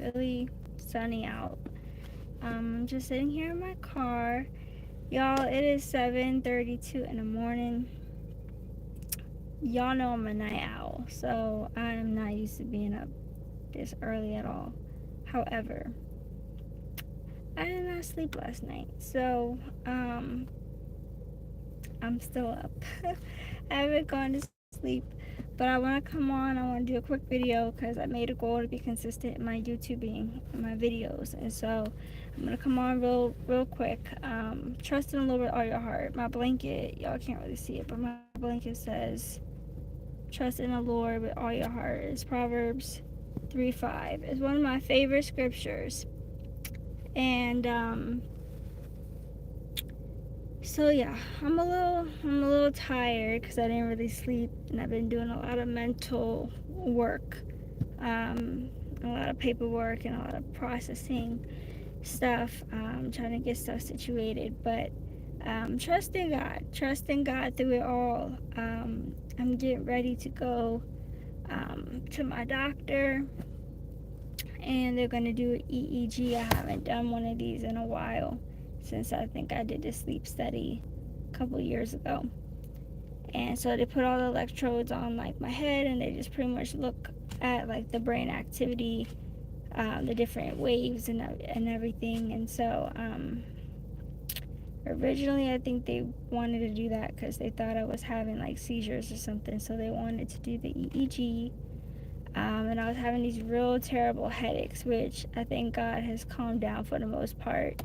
really sunny out. I'm just sitting here in my car. Y'all, it is 7:32 in the morning. Y'all know I'm a night owl, so I'm not used to being up this early at all. However, I did not sleep last night, so I'm still up. I haven't gone to sleep, but I want to come on. I want to do a quick video because I made a goal to be consistent in my YouTubing, in my videos, and so I'm gonna come on real quick. Trust in the Lord with all your heart. My blanket, y'all can't really see it, but my blanket says, "Trust in the Lord with all your heart." It's Proverbs 3:5. It's one of my favorite scriptures, and so yeah, I'm a little tired because I didn't really sleep, and I've been doing a lot of mental work, a lot of paperwork and a lot of processing stuff, trying to get stuff situated. But trusting God through it all. I'm getting ready to go to my doctor, and they're gonna do an EEG. I haven't done one of these in a while since I think I did a sleep study a couple years ago. And so they put all the electrodes on like my head, and they just pretty much look at like the brain activity, the different waves and everything. And so originally I think they wanted to do that because they thought I was having like seizures or something. So they wanted to do the EEG. And I was having these real terrible headaches, which I think God has calmed down for the most part.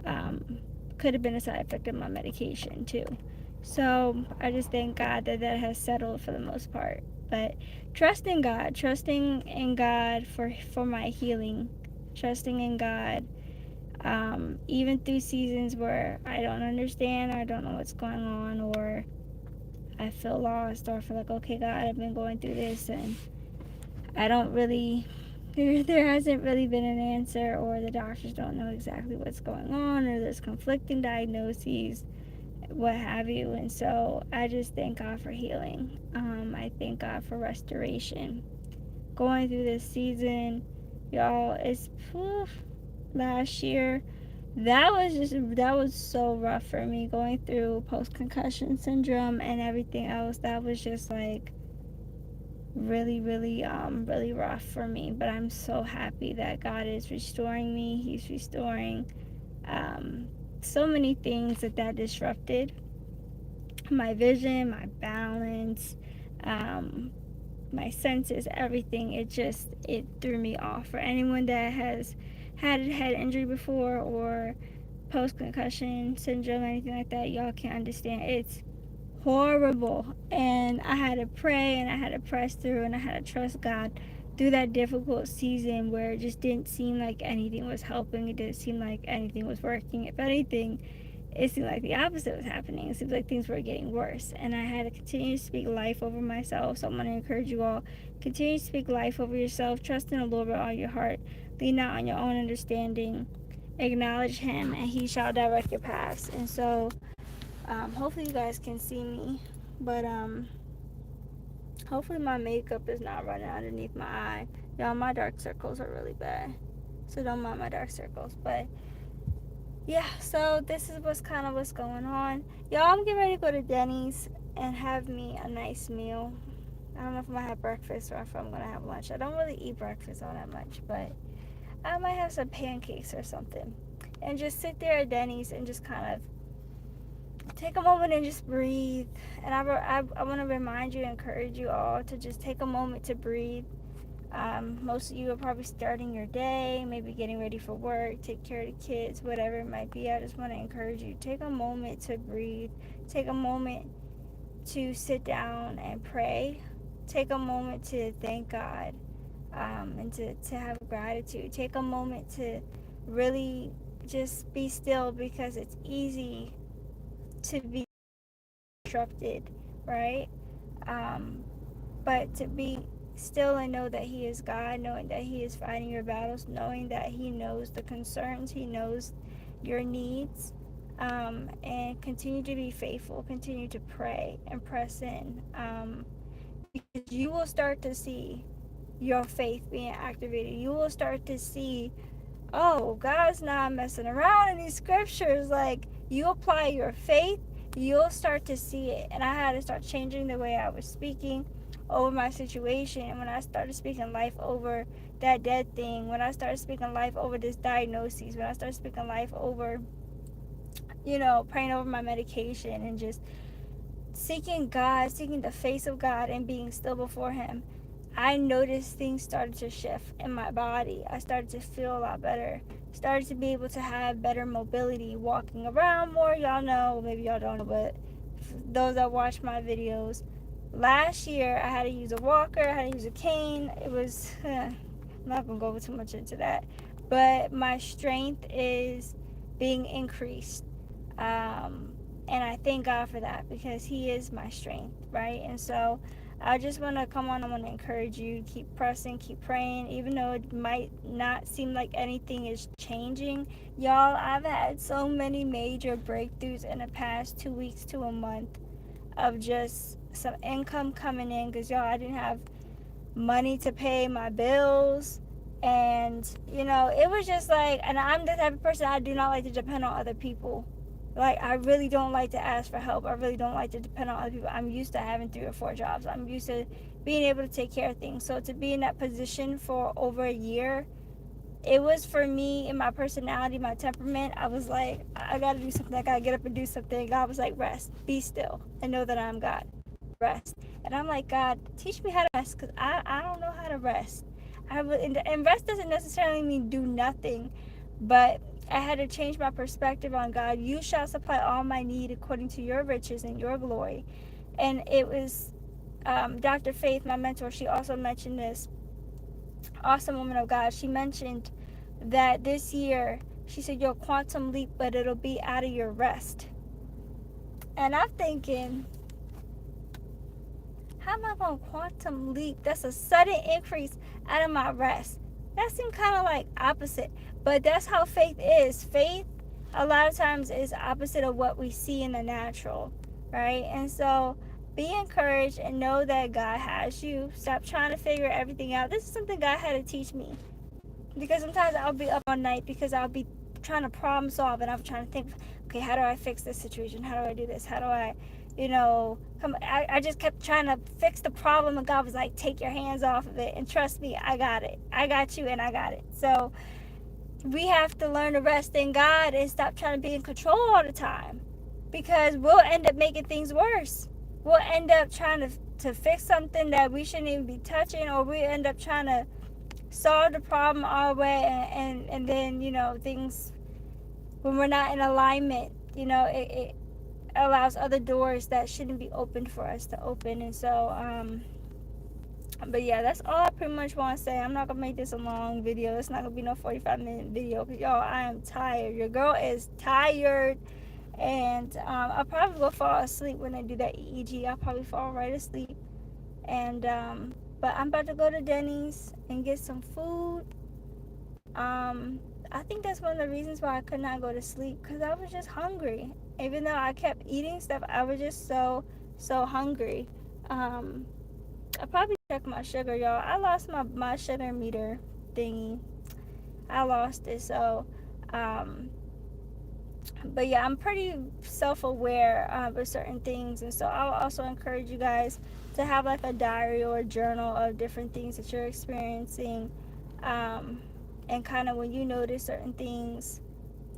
Um, could have been a side effect of my medication too. So I just thank God that that has settled for the most part. But trusting in God for my healing, trusting in God, even through seasons where I don't understand, or I don't know what's going on, or I feel lost, or I feel like, okay, God, I've been going through this and I don't really, there hasn't really been an answer, or the doctors don't know exactly what's going on, or there's conflicting diagnoses, what have you. And so I just thank God for healing. I thank God for restoration. Going through this season, y'all, it's last year. That was so rough for me, going through post concussion syndrome and everything else. That was just like really rough for me, but I'm so happy that God is restoring me. He's restoring um, so many things that disrupted my vision, my balance, um, my senses, everything. It threw me off. For anyone that has had a head injury before, or post concussion syndrome, anything like that, y'all can understand. It's horrible, and I had to pray, and I had to press through, and I had to trust God through that difficult season where it just didn't seem like anything was helping. It didn't seem like anything was working. If anything, it seemed like the opposite was happening. It seemed like things were getting worse, and I had to continue to speak life over myself. So I'm going to encourage you all, continue to speak life over yourself. Trust in the Lord with all your heart. Lean not on your own understanding. Acknowledge him, and he shall direct your paths. And so hopefully you guys can see me, but hopefully my makeup is not running underneath my eye. Y'all, my dark circles are really bad, so don't mind my dark circles. But yeah, so this is what's going on. Y'all, I'm getting ready to go to Denny's and have me a nice meal. I don't know if I'm gonna have breakfast or if I'm gonna have lunch. I don't really eat breakfast all that much, but I might have some pancakes or something, and just sit there at Denny's and just kind of take a moment and just breathe. And I want to remind you, encourage you all to just take a moment to breathe. Most of you are probably starting your day, maybe getting ready for work, take care of the kids, whatever it might be. I just want to encourage you, take a moment to breathe. Take a moment to sit down and pray. Take a moment to thank God, and to have gratitude. Take a moment to really just be still, because it's easy to be disrupted, right? Um, but to be still and know that He is God, knowing that He is fighting your battles, knowing that He knows the concerns, He knows your needs, and continue to be faithful, continue to pray and press in, because you will start to see. your faith being activated. You will start to see, oh, God's not messing around in these scriptures. Like, you apply your faith, you'll start to see it. And I had to start changing the way I was speaking over my situation. And when I started speaking life over that dead thing, when I started speaking life over this diagnosis, when I started speaking life over, praying over my medication and just seeking God, seeking the face of God and being still before Him, I noticed things started to shift in my body. I started to feel a lot better. Started to be able to have better mobility, walking around more. Y'all know, maybe y'all don't know, but those that watch my videos, last year I had to use a walker, I had to use a cane. It was, I'm not going to go too much into that, but my strength is being increased. And I thank God for that because He is my strength, right? And so I just want to come on. I want to encourage you to keep pressing, keep praying, even though it might not seem like anything is changing. Y'all, I've had so many major breakthroughs in the past 2 weeks to a month of just some income coming in because, y'all, I didn't have money to pay my bills. And, it was just like, and I'm the type of person, I do not like to depend on other people. Like, I really don't like to ask for help. I really don't like to depend on other people. I'm used to having 3 or 4 jobs. I'm used to being able to take care of things. So to be in that position for over a year, it was, for me, in my personality, my temperament, I was like, I gotta do something. I gotta get up and do something. God was like, rest, be still, and know that I'm God. Rest. And I'm like, God, teach me how to rest, because I don't know how to rest. And rest doesn't necessarily mean do nothing, but I had to change my perspective on God. You shall supply all my need according to your riches and your glory. And it was Dr. Faith, my mentor, she also mentioned this, awesome woman of God. She mentioned that this year, she said, your quantum leap, but it'll be out of your rest. And I'm thinking, how am I going to quantum leap? That's a sudden increase out of my rest. That seemed kind of like opposite, but that's how faith is. Faith, a lot of times, is opposite of what we see in the natural, right? And so be encouraged and know that God has you. Stop trying to figure everything out. This is something God had to teach me, because sometimes I'll be up all night because I'll be trying to problem solve, and I'm trying to think, okay, how do I fix this situation? How do I do this? How do I, I just kept trying to fix the problem, and God was like, take your hands off of it and trust me, I got it. I got you and I got it. So we have to learn to rest in God and stop trying to be in control all the time, because we'll end up making things worse. We'll end up trying to fix something that we shouldn't even be touching, or we end up trying to solve the problem our way, and then things, when we're not in alignment, it allows other doors that shouldn't be opened for us to open. And so but yeah, that's all I pretty much want to say. I'm not gonna make this a long video. It's not gonna be no 45-minute video, because y'all, I am tired. Your girl is tired. And I'll probably go fall asleep when I do that EEG. I'll probably fall right asleep. And but I'm about to go to Denny's and get some food. I think that's one of the reasons why I could not go to sleep, because I was just hungry. Even though I kept eating stuff, I was just so hungry. I probably check my sugar, y'all. I lost my sugar meter thingy. I lost it. So but yeah, I'm pretty self-aware of certain things, and so I'll also encourage you guys to have like a diary or a journal of different things that you're experiencing, and kind of when you notice certain things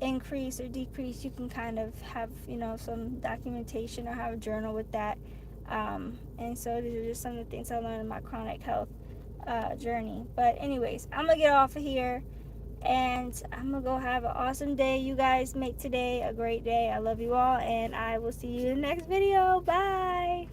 increase or decrease, you can kind of have some documentation or have a journal with that. And so these are just some of the things I learned in my chronic health journey. But anyways, I'm gonna get off of here, and I'm gonna go have an awesome day. You guys make today a great day. I love you all, and I will see you in the next video. Bye.